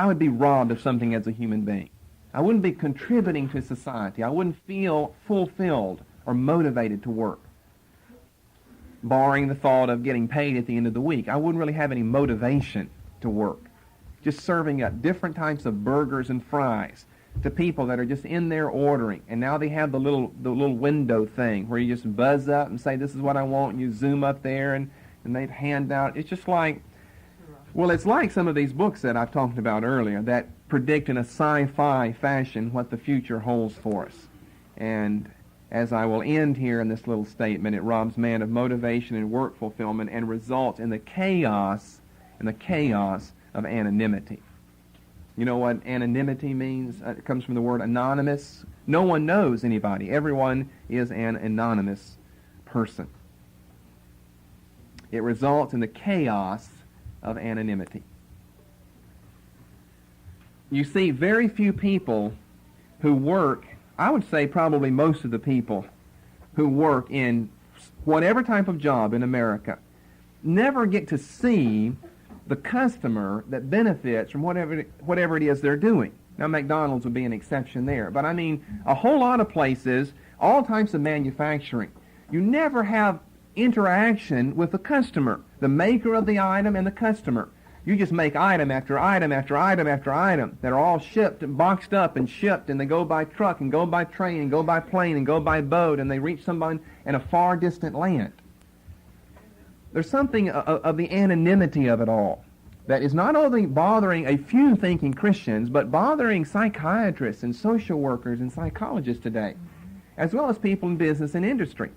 I would be robbed of something as a human being. I wouldn't be contributing to society. I wouldn't feel fulfilled or motivated to work. Barring the thought of getting paid at the end of the week, I wouldn't really have any motivation to work. Just serving up different types of burgers and fries to people that are just in there ordering. And now they have the little window thing where you just buzz up and say, this is what I want, and you zoom up there, and they hand out. It's just like, well, it's like some of these books that I've talked about earlier that predict in a sci-fi fashion what the future holds for us. And as I will end here in this little statement, it robs man of motivation and work fulfillment and results in the chaos of anonymity. You know what anonymity means? It comes from the word anonymous. No one knows anybody. Everyone is an anonymous person. It results in the chaos of anonymity. You see, very few people who work, I would say probably most of the people who work in whatever type of job in America never get to see the customer that benefits from whatever it is they're doing. Now, McDonald's would be an exception there. But I mean, a whole lot of places, all types of manufacturing, you never have interaction with the customer, the maker of the item and the customer. You just make item after item after item after item that are all shipped and boxed up and shipped, and they go by truck and go by train and go by plane and go by boat, and they reach someone in a far distant land. There's something of the anonymity of it all that is not only bothering a few thinking Christians, but bothering psychiatrists and social workers and psychologists today, as well as people in business and industry.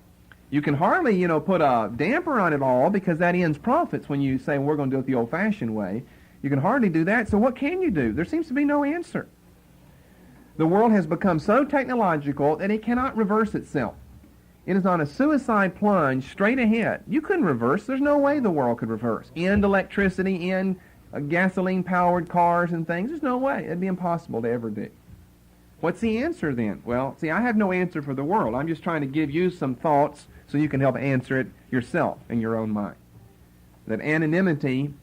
You can hardly, put a damper on it all because that ends profits when you say, we're going to do it the old-fashioned way. You can hardly do that, so what can you do? There seems to be no answer. The world has become so technological that it cannot reverse itself. It is on a suicide plunge straight ahead. You couldn't reverse. There's no way the world could reverse. End electricity, end gasoline-powered cars and things. There's no way. It'd be impossible to ever do. What's the answer then? Well, see, I have no answer for the world. I'm just trying to give you some thoughts so you can help answer it yourself in your own mind. That anonymity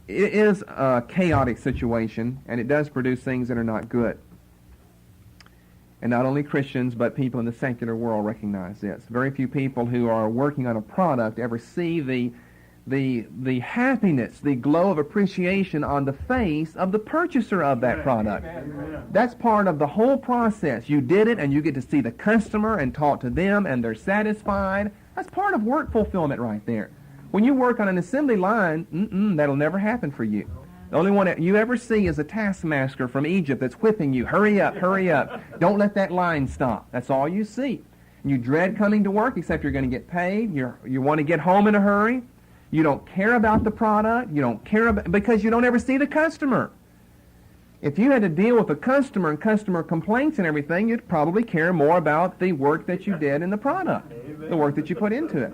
is a chaotic situation, and it does produce things that are not good. And not only Christians, but people in the secular world recognize this. Very few people who are working on a product ever see the happiness, the glow of appreciation on the face of the purchaser of that product. Amen. That's part of the whole process. You did it, and you get to see the customer and talk to them, and they're satisfied. That's part of work fulfillment right there. When you work on an assembly line, that'll never happen for you. The only one that you ever see is a taskmaster from Egypt that's whipping you. Hurry up, hurry up. Don't let that line stop. That's all you see. And you dread coming to work, except you're going to get paid. You want to get home in a hurry. You don't care about the product. You don't care about, because you don't ever see the customer. If you had to deal with a customer and customer complaints and everything, you'd probably care more about the work that you did in the product, the work that you put into it.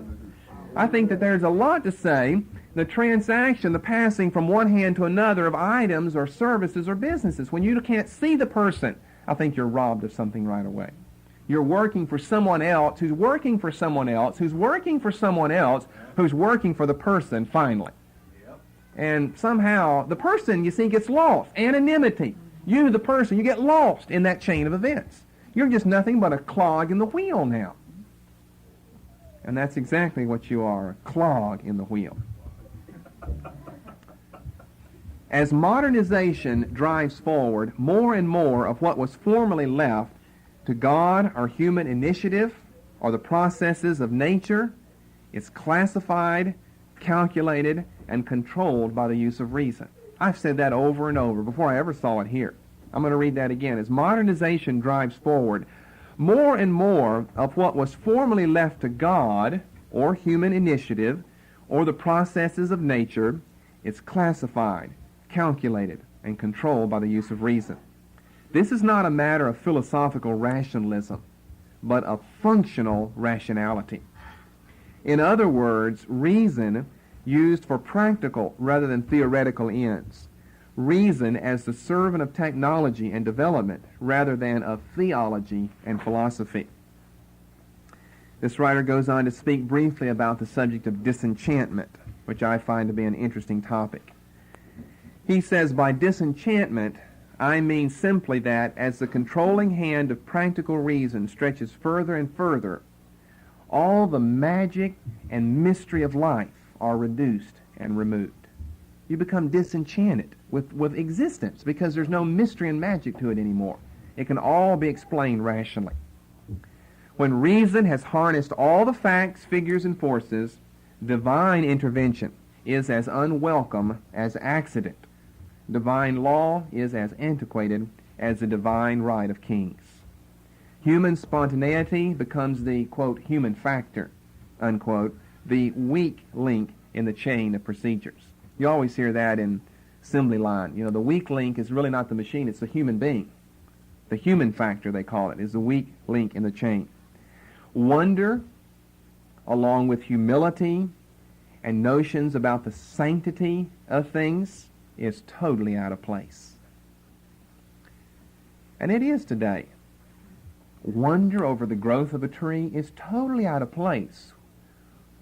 I think that there's a lot to say. The transaction, the passing from one hand to another of items or services or businesses. When you can't see the person, I think you're robbed of something right away. You're working for someone else who's working for someone else who's working for someone else who's working for the person finally. And somehow the person, you see, gets lost. Anonymity. You, the person, you get lost in that chain of events. You're just nothing but a clog in the wheel now. And that's exactly what you are, a clog in the wheel. As modernization drives forward, more and more of what was formerly left to God or human initiative or the processes of nature is classified, calculated, and controlled by the use of reason. I've said that over and over before I ever saw it here. I'm going to read that again. As modernization drives forward, more and more of what was formerly left to God or human initiative or the processes of nature is classified, calculated, and controlled by the use of reason. This is not a matter of philosophical rationalism, but of functional rationality. In other words, reason used for practical rather than theoretical ends. Reason as the servant of technology and development rather than of theology and philosophy. This writer goes on to speak briefly about the subject of disenchantment, which I find to be an interesting topic. He says, by disenchantment, I mean simply that as the controlling hand of practical reason stretches further and further, all the magic and mystery of life are reduced and removed. You become disenchanted with existence because there's no mystery and magic to it anymore. It can all be explained rationally. When reason has harnessed all the facts, figures, and forces, divine intervention is as unwelcome as accident. Divine law is as antiquated as the divine right of kings. Human spontaneity becomes the, quote, human factor, unquote, the weak link in the chain of procedures. You always hear that in assembly line. You know, the weak link is really not the machine, it's the human being. The human factor, they call it, is the weak link in the chain. Wonder, along with humility and notions about the sanctity of things, is totally out of place. And it is today. Wonder over the growth of a tree is totally out of place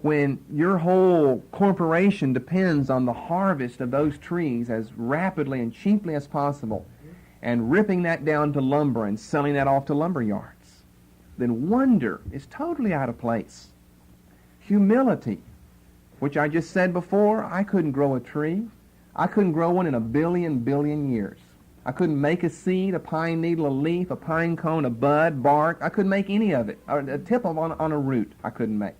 when your whole corporation depends on the harvest of those trees as rapidly and cheaply as possible and ripping that down to lumber and selling that off to lumber yards. Then wonder is totally out of place. Humility, which I just said before, I couldn't grow a tree. I couldn't grow one in a billion years. I couldn't make a seed, a pine needle, a leaf, a pine cone, a bud, bark. I couldn't make any of it. A tip on a root I couldn't make.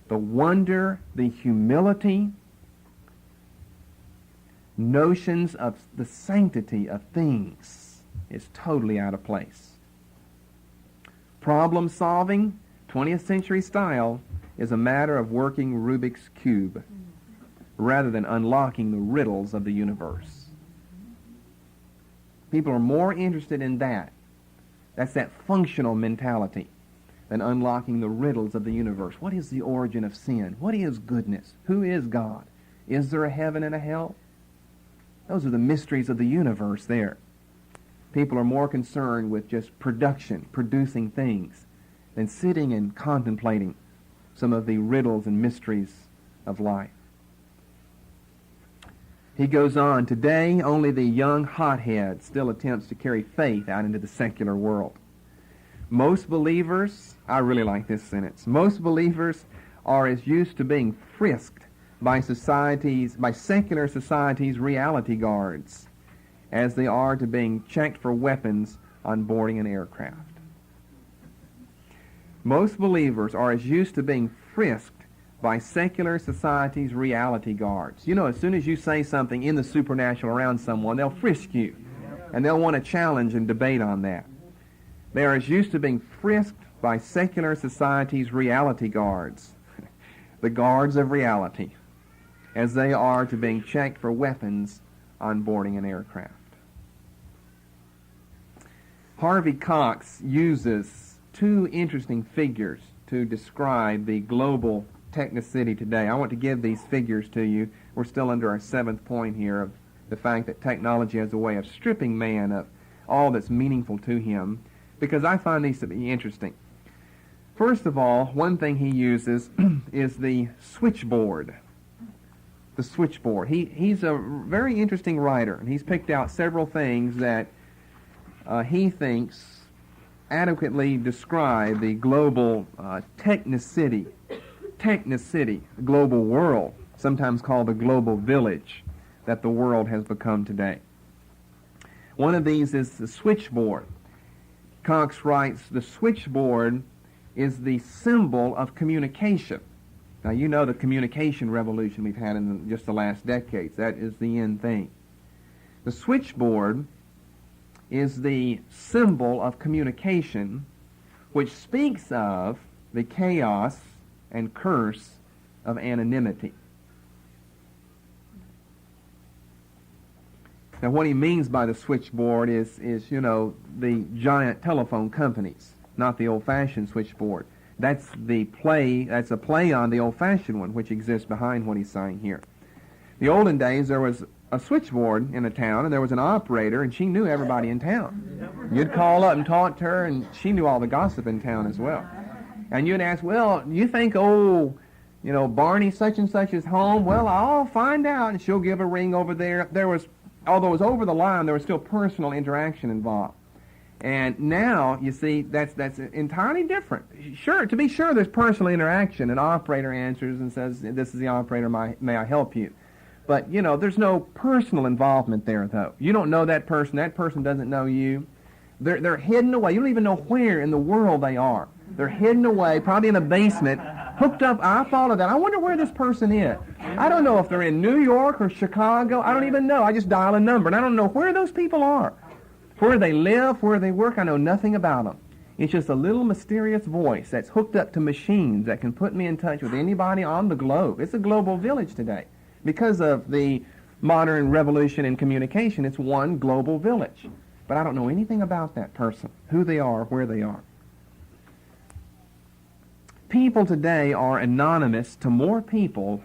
The wonder, the humility, notions of the sanctity of things is totally out of place. Problem solving, 20th century style, is a matter of working Rubik's Cube rather than unlocking the riddles of the universe. People are more interested in that. That's that functional mentality than unlocking the riddles of the universe. What is the origin of sin? What is goodness? Who is God? Is there a heaven and a hell? Those are the mysteries of the universe there. People are more concerned with just production, producing things, than sitting and contemplating some of the riddles and mysteries of life. He goes on, today only the young hothead still attempts to carry faith out into the secular world. Most believers, I really like this sentence, most believers are as used to being frisked by secular society's reality guards as they are to being checked for weapons on boarding an aircraft. Most believers are as used to being frisked by secular society's reality guards. You know, as soon as you say something in the supernatural around someone, they'll frisk you, and they'll want to challenge and debate on that. They are as used to being frisked by secular society's reality guards, the guards of reality, as they are to being checked for weapons on boarding an aircraft. Harvey Cox uses two interesting figures to describe the global technicity today. I want to give these figures to you. We're still under our seventh point here of the fact that technology has a way of stripping man of all that's meaningful to him, because I find these to be interesting. First of all, one thing he uses is the switchboard. The switchboard. He's a very interesting writer, and he's picked out several things that he thinks adequately describe the global technicity, global world, sometimes called the global village that the world has become today. One of these is the switchboard. Cox writes, the switchboard is the symbol of communication. Now, you know the communication revolution we've had in just the last decades. That is the end thing. The switchboard is the symbol of communication, which speaks of the chaos and curse of anonymity. Now, what he means by the switchboard is the giant telephone companies, not the old-fashioned switchboard. That's a play on the old-fashioned one, which exists behind what he's saying here. The olden days, there was a switchboard in a town, and there was an operator, and she knew everybody in town. You'd call up and talk to her, and she knew all the gossip in town as well. And you'd ask, well, you think Barney such and such is home. Well, I'll find out, and she'll give a ring over there. Although it was over the line, there was still personal interaction involved. And now, you see, that's entirely different. Sure, to be sure, there's personal interaction. An operator answers and says, "This is the operator, may I help you?" But, there's no personal involvement there, though. You don't know that person. That person doesn't know you. They're hidden away. You don't even know where in the world they are. They're hidden away, probably in a basement, hooked up. I follow that. I wonder where this person is. I don't know if they're in New York or Chicago. I don't even know. I just dial a number, and I don't know where those people are. Where they live, where they work, I know nothing about them. It's just a little mysterious voice that's hooked up to machines that can put me in touch with anybody on the globe. It's a global village today. Because of the modern revolution in communication, it's one global village. But I don't know anything about that person, who they are, where they are. People today are anonymous to more people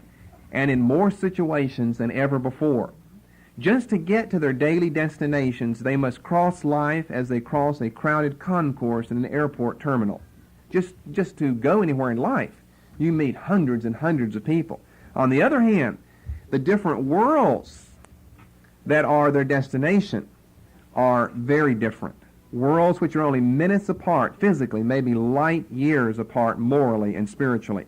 and in more situations than ever before. Just to get to their daily destinations, they must cross life as they cross a crowded concourse in an airport terminal. Just to go anywhere in life, you meet hundreds and hundreds of people. On the other hand, the different worlds that are their destination are very different. Worlds which are only minutes apart physically, maybe light years apart morally and spiritually.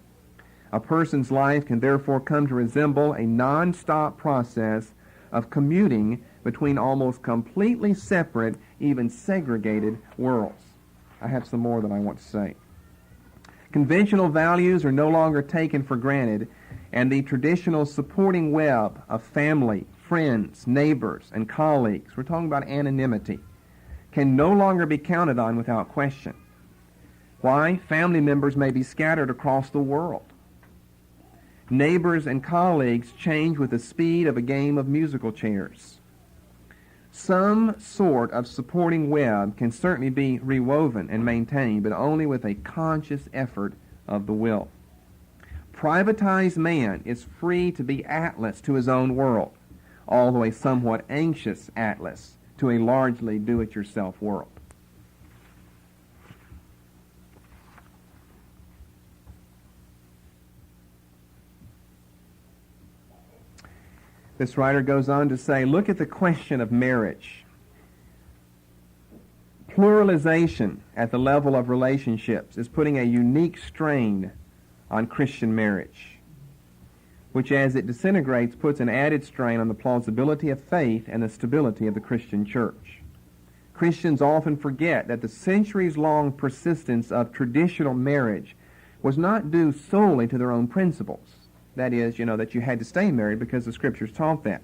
A person's life can therefore come to resemble a non-stop process of commuting between almost completely separate, even segregated worlds. I have some more that I want to say. Conventional values are no longer taken for granted, and the traditional supporting web of family, friends, neighbors, and colleagues, we're talking about anonymity, can no longer be counted on without question. Why? Family members may be scattered across the world. Neighbors and colleagues change with the speed of a game of musical chairs. Some sort of supporting web can certainly be rewoven and maintained, but only with a conscious effort of the will. Privatized man is free to be atlas to his own world, although a somewhat anxious atlas to a largely do-it-yourself world. This writer goes on to say, look at the question of marriage. Pluralization at the level of relationships is putting a unique strain on Christian marriage, which as it disintegrates puts an added strain on the plausibility of faith and the stability of the Christian church. Christians often forget that the centuries-long persistence of traditional marriage was not due solely to their own principles. That is, that you had to stay married because the Scriptures taught that.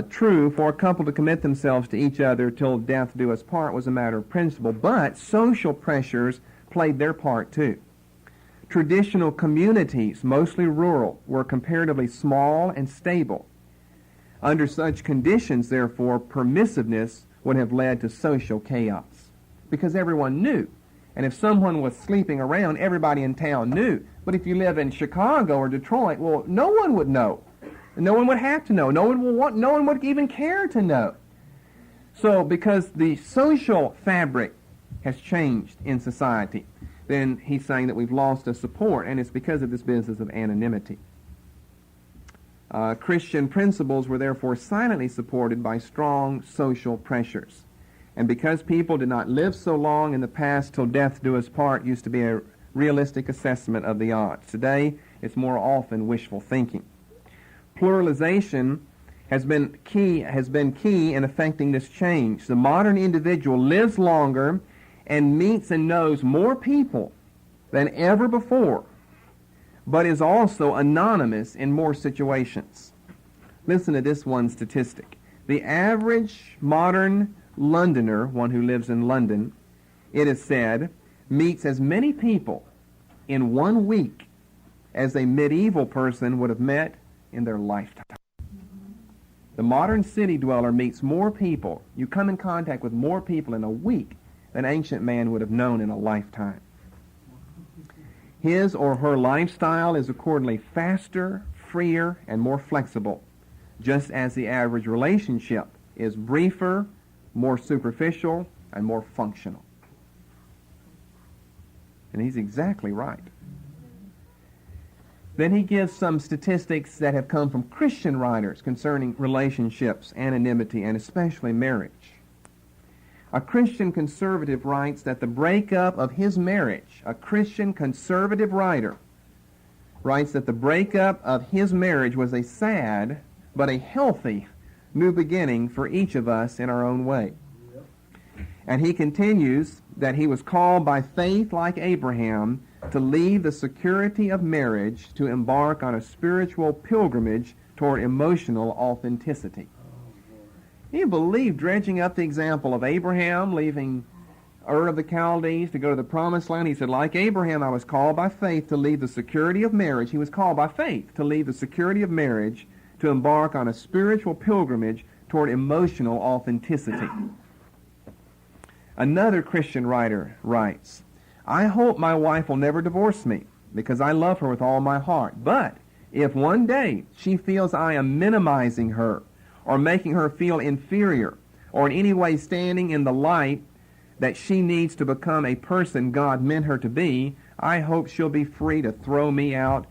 True, for a couple to commit themselves to each other till death do us part was a matter of principle, but social pressures played their part too. Traditional communities, mostly rural, were comparatively small and stable. Under such conditions, therefore, permissiveness would have led to social chaos because everyone knew. And if someone was sleeping around, everybody in town knew. But if you live in Chicago or Detroit, well, no one would know. No one would have to know. No one would even care to know. So because the social fabric has changed in society, then he's saying that we've lost a support, and it's because of this business of anonymity. Christian principles were therefore silently supported by strong social pressures. And because people did not live so long in the past till death do us part used to be a realistic assessment of the odds. Today, it's more often wishful thinking. Pluralization has been key in affecting this change. The modern individual lives longer and meets and knows more people than ever before, but is also anonymous in more situations. Listen to this one statistic. The average modern Londoner, one who lives in London, it is said, meets as many people in 1 week as a medieval person would have met in their lifetime. The modern city dweller meets more people. You come in contact with more people in a week than ancient man would have known in a lifetime. His or her lifestyle is accordingly faster, freer, and more flexible, just as the average relationship is briefer, more superficial, and more functional. And he's exactly right. Then he gives some statistics that have come from Christian writers concerning relationships, anonymity, and especially marriage. A Christian conservative writes that the breakup of his marriage, a Christian conservative writer writes that the breakup of his marriage was a sad but a healthy new beginning for each of us in our own way. And he continues that he was called by faith like Abraham to leave the security of marriage to embark on a spiritual pilgrimage toward emotional authenticity. He believed, dredging up the example of Abraham leaving Ur of the Chaldees to go to the Promised Land. He said, like Abraham, I was called by faith to leave the security of marriage. He was called by faith to leave the security of marriage to embark on a spiritual pilgrimage toward emotional authenticity. Another Christian writer writes, I hope my wife will never divorce me because I love her with all my heart. But if one day she feels I am minimizing her or making her feel inferior or in any way standing in the light that she needs to become a person God meant her to be, I hope she'll be free to throw me out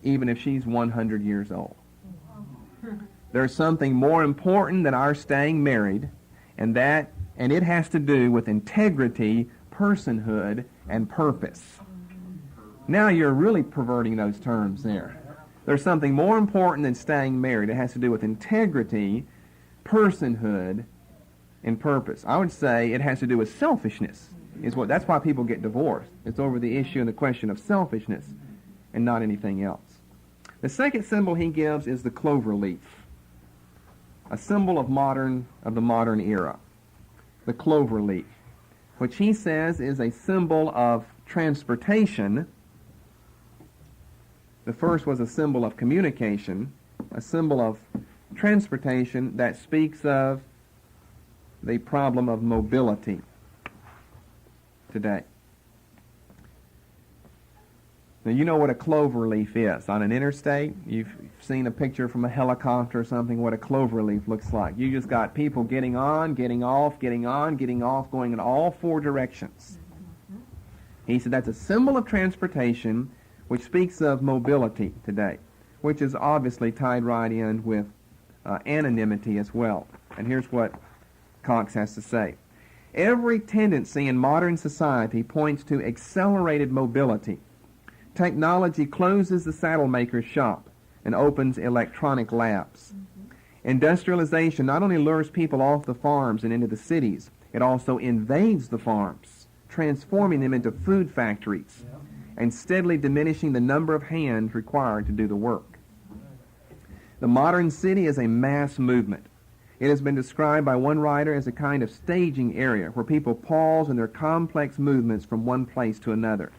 even if she's 100 years old. There's something more important than our staying married, and it has to do with integrity, personhood, and purpose. Now you're really perverting those terms there. There's something more important than staying married. It has to do with integrity, personhood, and purpose. I would say it has to do with selfishness. That's why people get divorced. It's over the issue and the question of selfishness and not anything else. The second symbol he gives is the clover leaf, a symbol of the modern era. The clover leaf, which he says is a symbol of transportation. The first was a symbol of communication, a symbol of transportation that speaks of the problem of mobility today. Now, you know what a clover leaf is. On an interstate, you've seen a picture from a helicopter or something, what a clover leaf looks like. You just got people getting on, getting off, getting on, getting off, going in all four directions. He said that's a symbol of transportation which speaks of mobility today, which is obviously tied right in with anonymity as well. And here's what Cox has to say. Every tendency in modern society points to accelerated mobility. Technology closes the saddle maker's shop and opens electronic labs. Industrialization not only lures people off the farms and into the cities, it also invades the farms, transforming them into food factories and steadily diminishing the number of hands required to do the work. The modern city is a mass movement. It has been described by one writer as a kind of staging area where people pause in their complex movements from one place to another.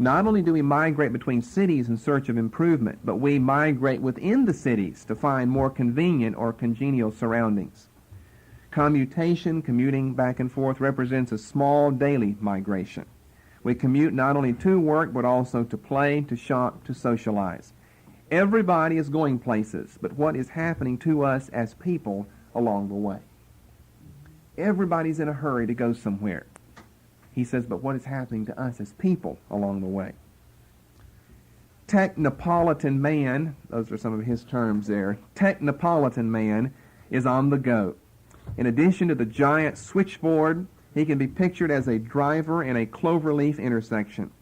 Not only do we migrate between cities in search of improvement, but we migrate within the cities to find more convenient or congenial surroundings. Commutation, commuting back and forth, represents a small daily migration. We commute not only to work, but also to play, to shop, to socialize. Everybody is going places, but what is happening to us as people along the way? Everybody's in a hurry to go somewhere. He says, but what is happening to us as people along the way? Technopolitan man, those are some of his terms there, technopolitan man is on the go. In addition to the giant switchboard, he can be pictured as a driver in a cloverleaf intersection.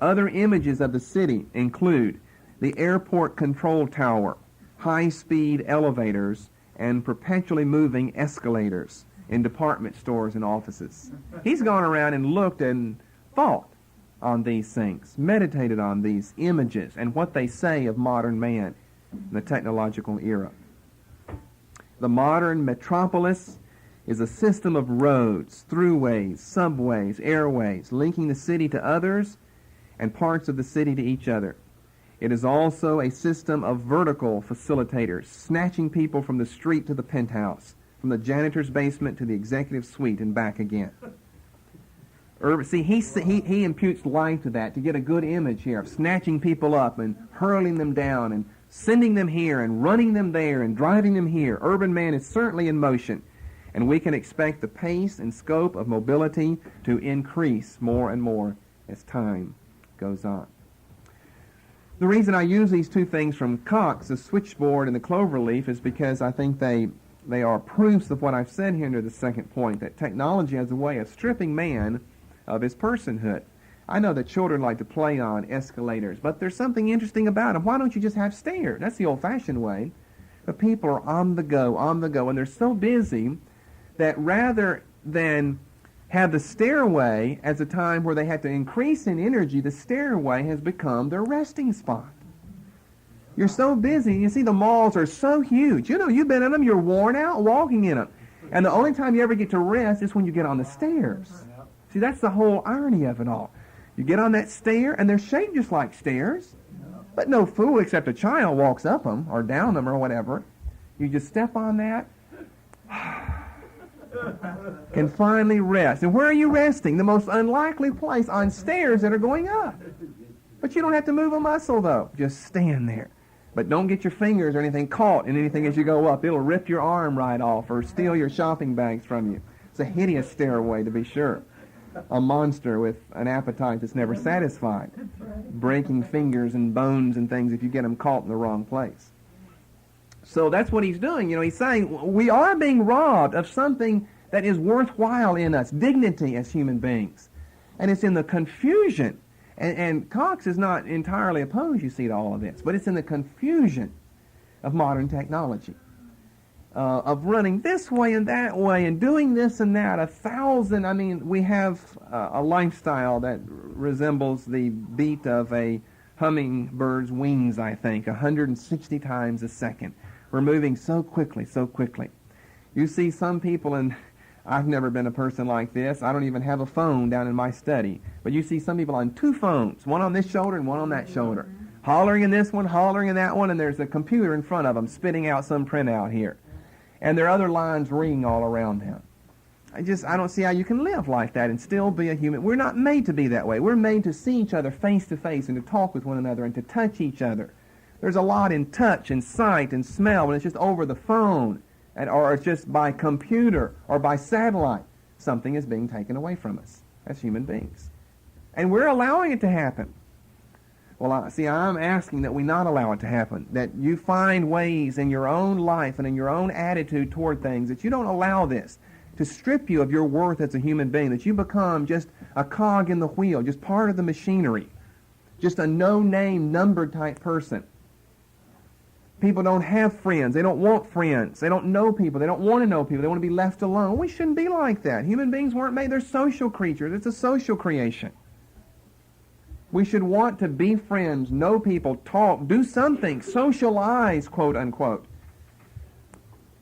Other images of the city include the airport control tower, high-speed elevators, and perpetually moving escalators in department stores and offices. He's gone around and looked and thought on these things, meditated on these images and what they say of modern man in the technological era. The modern metropolis is a system of roads, throughways, subways, airways, linking the city to others and parts of the city to each other. It is also a system of vertical facilitators, snatching people from the street to the penthouse, from the janitor's basement to the executive suite and back again. See, he imputes life to that to get a good image here of snatching people up and hurling them down and sending them here and running them there and driving them here. Urban man is certainly in motion, and we can expect the pace and scope of mobility to increase more and more as time goes on. The reason I use these two things from Cox, the switchboard and the cloverleaf, is because I think they are proofs of what I've said here under the second point, that technology has a way of stripping man of his personhood. I know that children like to play on escalators, but there's something interesting about them. Why don't you just have stairs? That's the old-fashioned way. But people are on the go, and they're so busy that rather than have the stairway as a time where they have to increase in energy, the stairway has become their resting spot. You're so busy. You see, the malls are so huge. You know, you've been in them, you're worn out walking in them. And the only time you ever get to rest is when you get on the stairs. See, that's the whole irony of it all. You get on that stair, and they're shaped just like stairs. But no fool except a child walks up them or down them or whatever. You just step on that, can finally rest. And where are you resting? The most unlikely place, on stairs that are going up. But you don't have to move a muscle, though. Just stand there. But don't get your fingers or anything caught in anything as you go up. It'll rip your arm right off or steal your shopping bags from you. It's a hideous stairway, to be sure. A monster with an appetite that's never satisfied. Breaking fingers and bones and things if you get them caught in the wrong place. So that's what he's doing. You know, he's saying we are being robbed of something that is worthwhile in us, dignity as human beings. And it's in the confusion. And Cox is not entirely opposed, you see, to all of this. But it's in the confusion of modern technology. Of running this way and that way and doing this and that. We have a lifestyle that resembles the beat of a hummingbird's wings, I think, 160 times a second. We're moving so quickly, so quickly. You see some people, and I've never been a person like this. I don't even have a phone down in my study. But you see some people on two phones, one on this shoulder and one on that shoulder. Hollering in this one, hollering in that one, and there's a computer in front of them spitting out some printout here. And there are other lines ringing all around them. I don't see how you can live like that and still be a human. We're not made to be that way. We're made to see each other face to face and to talk with one another and to touch each other. There's a lot in touch and sight and smell when it's just over the phone or it's just by computer or by satellite. Something is being taken away from us as human beings. And we're allowing it to happen. Well, I'm asking that we not allow it to happen, that you find ways in your own life and in your own attitude toward things that you don't allow this to strip you of your worth as a human being, that you become just a cog in the wheel, just part of the machinery, just a no-name, number type person. People don't have friends. They don't want friends. They don't know people. They don't want to know people. They want to be left alone. We shouldn't be like that. Human beings weren't made. They're social creatures. It's a social creation. We should want to be friends, know people, talk, do something, socialize, quote unquote.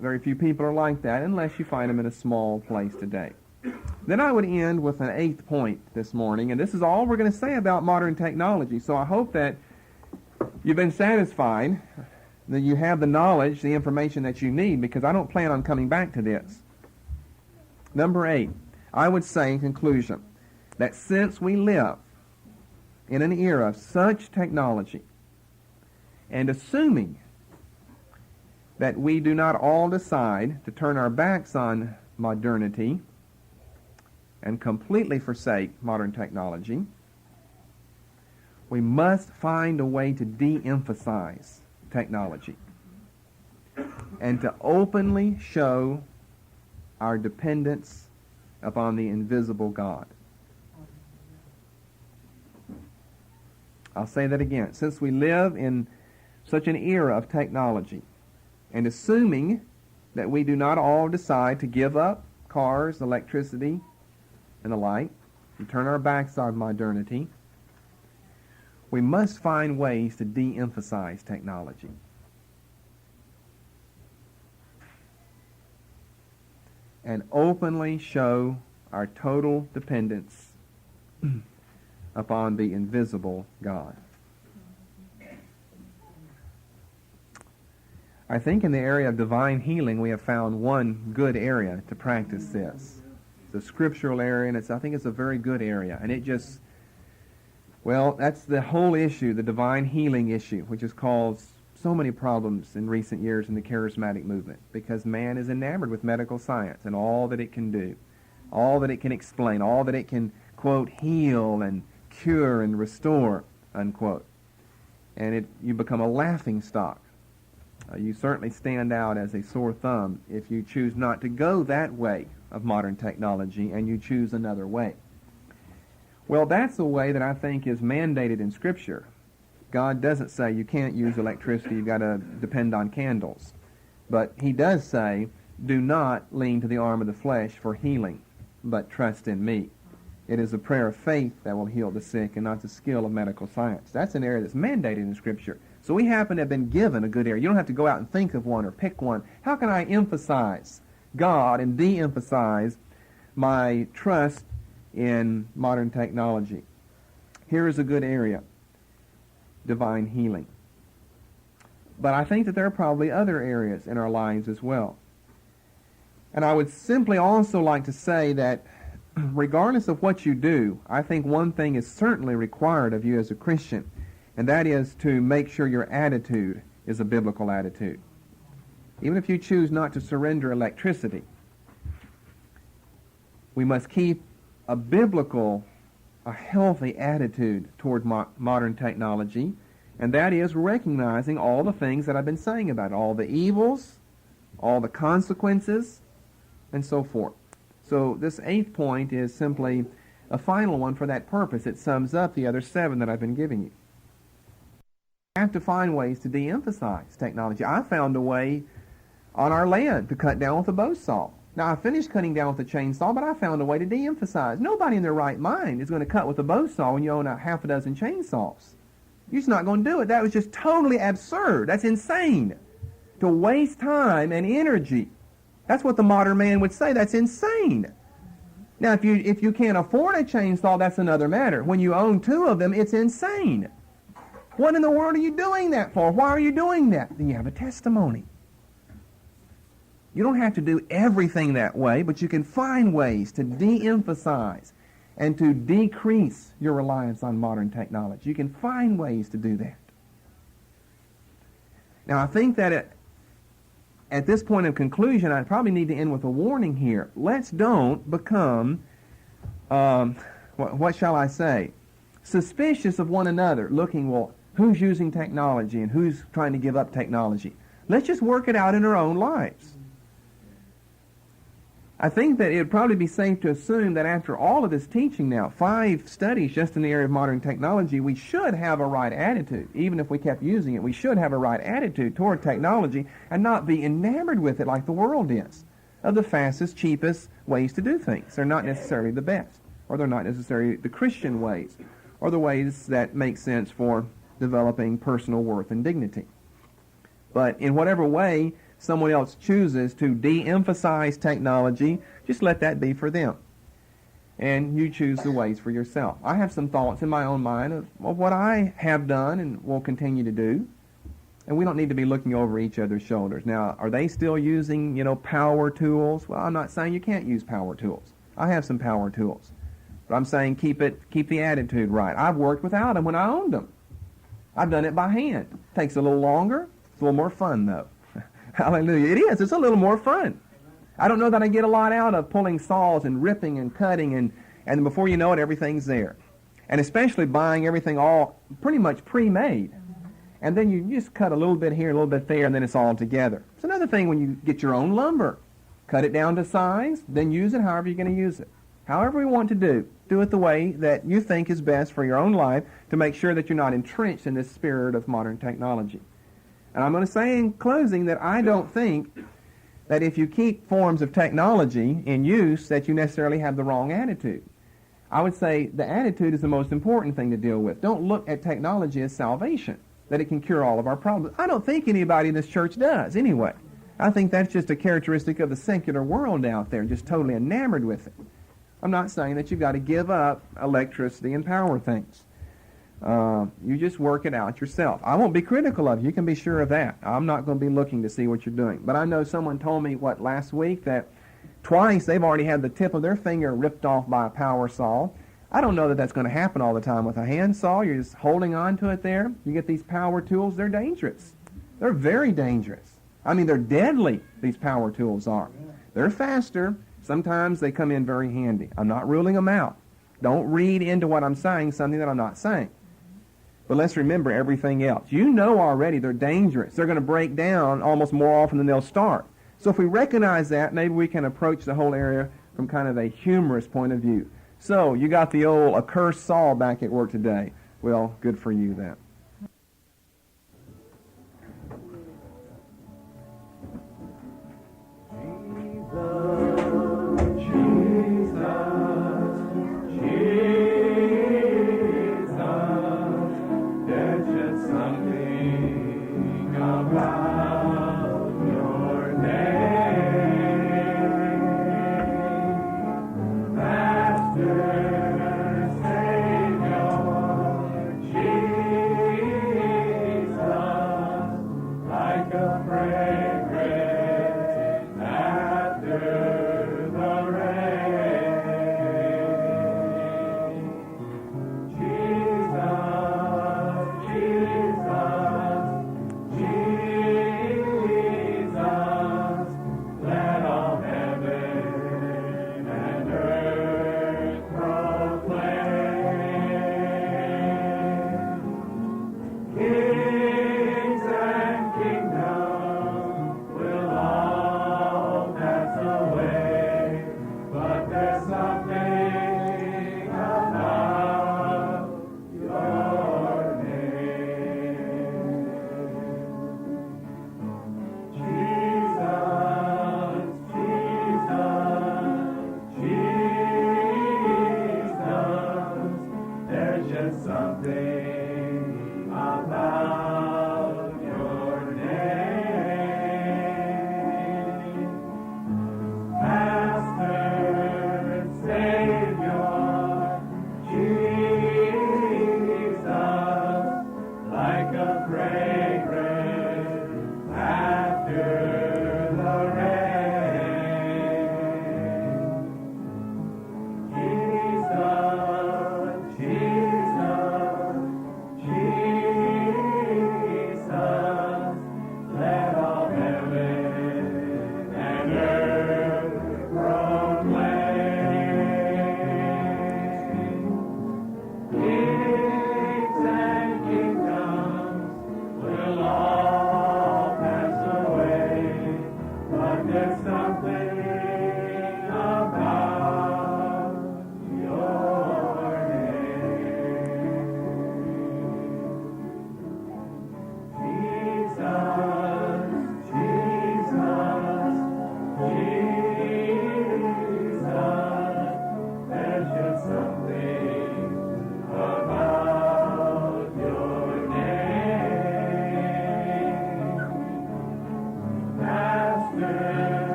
Very few people are like that unless you find them in a small place today. Then I would end with an 8th point this morning, and this is all we're going to say about modern technology. So I hope that you've been satisfied, that you have the knowledge, the information that you need, because I don't plan on coming back to this. Number 8, I would say in conclusion that since we live in an era of such technology, and assuming that we do not all decide to turn our backs on modernity and completely forsake modern technology, we must find a way to de-emphasize technology and to openly show our dependence upon the invisible God. I'll say that again. Since we live in such an era of technology, and assuming that we do not all decide to give up cars, electricity, and the like, and turn our backs on modernity, we must find ways to de-emphasize technology. And openly show our total dependence upon the invisible God. I think in the area of divine healing we have found one good area to practice this. It's a scriptural area, and I think it's a very good area. And that's the whole issue, the divine healing issue, which has caused so many problems in recent years in the charismatic movement, because man is enamored with medical science and all that it can do, all that it can explain, all that it can, quote, heal and cure and restore, unquote. and you become a laughing stock. You certainly stand out as a sore thumb if you choose not to go that way of modern technology and you choose another way. Well, that's the way that I think is mandated in Scripture. God doesn't say you can't use electricity, you've got to depend on candles. But he does say, do not lean to the arm of the flesh for healing, but trust in me. It is a prayer of faith that will heal the sick and not the skill of medical science. That's an area that's mandated in Scripture. So we happen to have been given a good area. You don't have to go out and think of one or pick one. How can I emphasize God and de-emphasize my trust in modern technology? Here is a good area: divine healing. But I think that there are probably other areas in our lives as well. And I would simply also like to say that regardless of what you do, I think one thing is certainly required of you as a Christian, and that is to make sure your attitude is a biblical attitude. Even if you choose not to surrender electricity, we must keep a biblical, a healthy attitude toward modern technology, and that is recognizing all the things that I've been saying about it, all the evils, all the consequences, and so forth. So this 8th point is simply a final one for that purpose. It sums up the other 7 that I've been giving you. You have to find ways to de-emphasize technology. I found a way on our land to cut down with a bow saw. Now, I finished cutting down with a chainsaw, but I found a way to de-emphasize. Nobody in their right mind is going to cut with a bow saw when you own a half a dozen chainsaws. You're just not going to do it. That was just totally absurd. That's insane. To waste time and energy. That's what the modern man would say. That's insane. Now, if you can't afford a chainsaw, that's another matter. When you own 2 of them, it's insane. What in the world are you doing that for? Why are you doing that? Then you have a testimony. You don't have to do everything that way, but you can find ways to de-emphasize and to decrease your reliance on modern technology. You can find ways to do that. Now, I think that at this point of conclusion, I probably need to end with a warning here. Let's don't become, what shall I say, suspicious of one another, looking, well, who's using technology and who's trying to give up technology. Let's just work it out in our own lives. I think that it would probably be safe to assume that after all of this teaching now, 5 studies just in the area of modern technology, we should have a right attitude. Even if we kept using it, we should have a right attitude toward technology and not be enamored with it like the world is, of the fastest, cheapest ways to do things. They're not necessarily the best, or they're not necessarily the Christian ways, or the ways that make sense for developing personal worth and dignity. But in whatever way someone else chooses to de-emphasize technology, just let that be for them. And you choose the ways for yourself. I have some thoughts in my own mind of what I have done and will continue to do. And we don't need to be looking over each other's shoulders. Now, are they still using, power tools? Well, I'm not saying you can't use power tools. I have some power tools. But I'm saying keep the attitude right. I've worked without them when I owned them. I've done it by hand. Takes a little longer. It's a little more fun, though. Hallelujah. It is. It's a little more fun. I don't know that I get a lot out of pulling saws and ripping and cutting, and before you know it, everything's there. And especially buying everything all pretty much pre-made. And then you just cut a little bit here, a little bit there, and then it's all together. It's another thing when you get your own lumber. Cut it down to size, then use it however you're going to use it. However we want to do it the way that you think is best for your own life to make sure that you're not entrenched in this spirit of modern technology. And I'm going to say in closing that I don't think that if you keep forms of technology in use that you necessarily have the wrong attitude. I would say the attitude is the most important thing to deal with. Don't look at technology as salvation, that it can cure all of our problems. I don't think anybody in this church does anyway. I think that's just a characteristic of the secular world out there, just totally enamored with it. I'm not saying that you've got to give up electricity and power things. You just work it out yourself. I won't be critical of you. You can be sure of that. I'm not going to be looking to see what you're doing. But I know someone told me, last week, that twice they've already had the tip of their finger ripped off by a power saw. I don't know that that's going to happen all the time with a hand saw. You're just holding on to it there. You get these power tools, they're dangerous. They're very dangerous. I mean, they're deadly, these power tools are. They're faster. Sometimes they come in very handy. I'm not ruling them out. Don't read into what I'm saying something that I'm not saying. But let's remember everything else. You know already they're dangerous. They're going to break down almost more often than they'll start. So if we recognize that, maybe we can approach the whole area from kind of a humorous point of view. So you got the old accursed Saul back at work today. Well, good for you then.